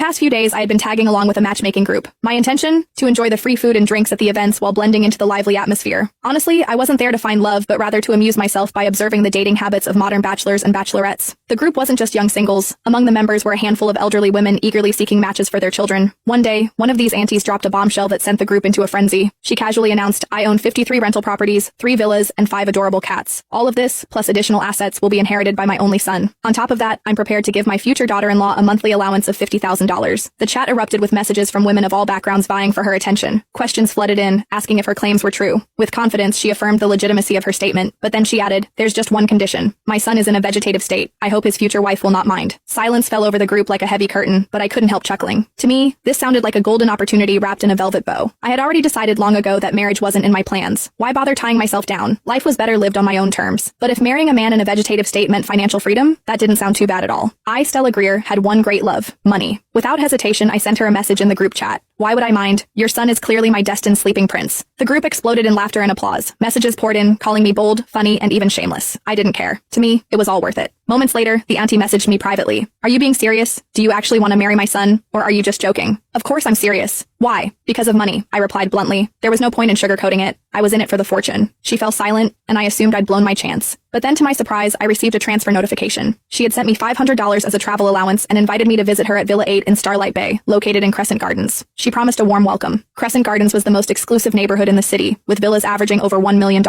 Past few days, I had been tagging along with a matchmaking group. My intention? To enjoy the free food and drinks at the events while blending into the lively atmosphere. Honestly, I wasn't there to find love, but rather to amuse myself by observing the dating habits of modern bachelors and bachelorettes. The group wasn't just young singles. Among the members were a handful of elderly women eagerly seeking matches for their children. One day, one of these aunties dropped a bombshell that sent the group into a frenzy. She casually announced, "I own 53 rental properties, 3 villas, and 5 adorable cats. All of this, plus additional assets, will be inherited by my only son. On top of that, I'm prepared to give my future daughter-in-law a monthly allowance of $50,000. The chat erupted with messages from women of all backgrounds vying for her attention. Questions flooded in, asking if her claims were true. With confidence, she affirmed the legitimacy of her statement, but then she added, "There's just one condition. My son is in a vegetative state. I hope his future wife will not mind." Silence fell over the group like a heavy curtain, but I couldn't help chuckling. To me, this sounded like a golden opportunity wrapped in a velvet bow. I had already decided long ago that marriage wasn't in my plans. Why bother tying myself down? Life was better lived on my own terms. But if marrying a man in a vegetative state meant financial freedom, that didn't sound too bad at all. I, Stella Greer, had one great love: money. Without hesitation, I sent her a message in the group chat. "Why would I mind? Your son is clearly my destined sleeping prince." The group exploded in laughter and applause. Messages poured in, calling me bold, funny, and even shameless. I didn't care. To me, it was all worth it. Moments later, the auntie messaged me privately. "Are you being serious? Do you actually want to marry my son? Or are you just joking?" "Of course I'm serious." "Why?" "Because of money," I replied bluntly. There was no point in sugarcoating it. I was in it for the fortune. She fell silent, and I assumed I'd blown my chance. But then to my surprise, I received a transfer notification. She had sent me $500 as a travel allowance and invited me to visit her at Villa 8 in Starlight Bay, located in Crescent Gardens. She promised a warm welcome. Crescent Gardens was the most exclusive neighborhood in the city, with villas averaging over $1 million.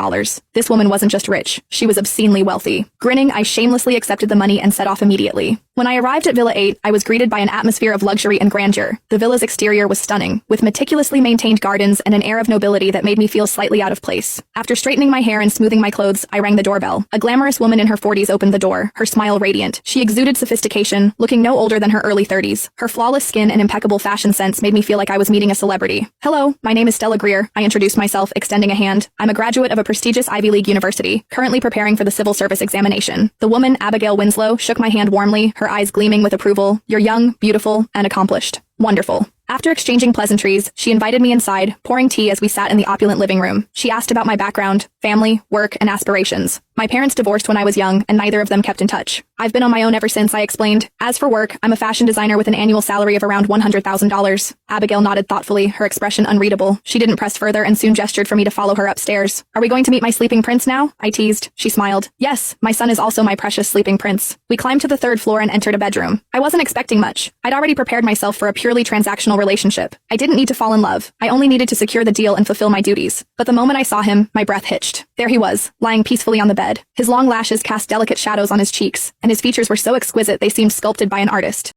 This woman wasn't just rich, she was obscenely wealthy. Grinning, I shamelessly accepted the money and set off immediately. When I arrived at Villa 8, I was greeted by an atmosphere of luxury and grandeur. The villa's exterior was stunning, with meticulously maintained gardens and an air of nobility that made me feel slightly out of place. After straightening my hair and smoothing my clothes, I rang the doorbell. A glamorous woman in her 40s opened the door, her smile radiant. She exuded sophistication, looking no older than her early 30s. Her flawless skin and impeccable fashion sense made me feel like I was meeting a celebrity. "Hello, my name is Stella Greer," I introduced myself, extending a hand. "I'm a graduate of a prestigious Ivy League university, currently preparing for the civil service examination." The woman, Abigail Winslow, shook my hand warmly, her eyes gleaming with approval. "You're young, beautiful, and accomplished." "Wonderful." After exchanging pleasantries, she invited me inside, pouring tea as we sat in the opulent living room. She asked about my background, family, work, and aspirations. My parents divorced when I was young, and neither of them kept in touch. "I've been on my own ever since," I explained. "As for work, I'm a fashion designer with an annual salary of around $100,000. Abigail nodded thoughtfully, her expression unreadable. She didn't press further and soon gestured for me to follow her upstairs. "Are we going to meet my sleeping prince now?" I teased. She smiled. "Yes, my son is also my precious sleeping prince." We climbed to the 3rd floor and entered a bedroom. I wasn't expecting much. I'd already prepared myself for a purely transactional relationship. I didn't need to fall in love. I only needed to secure the deal and fulfill my duties. But the moment I saw him, my breath hitched. There he was, lying peacefully on the bed. His long lashes cast delicate shadows on his cheeks, and his features were so exquisite they seemed sculpted by an artist.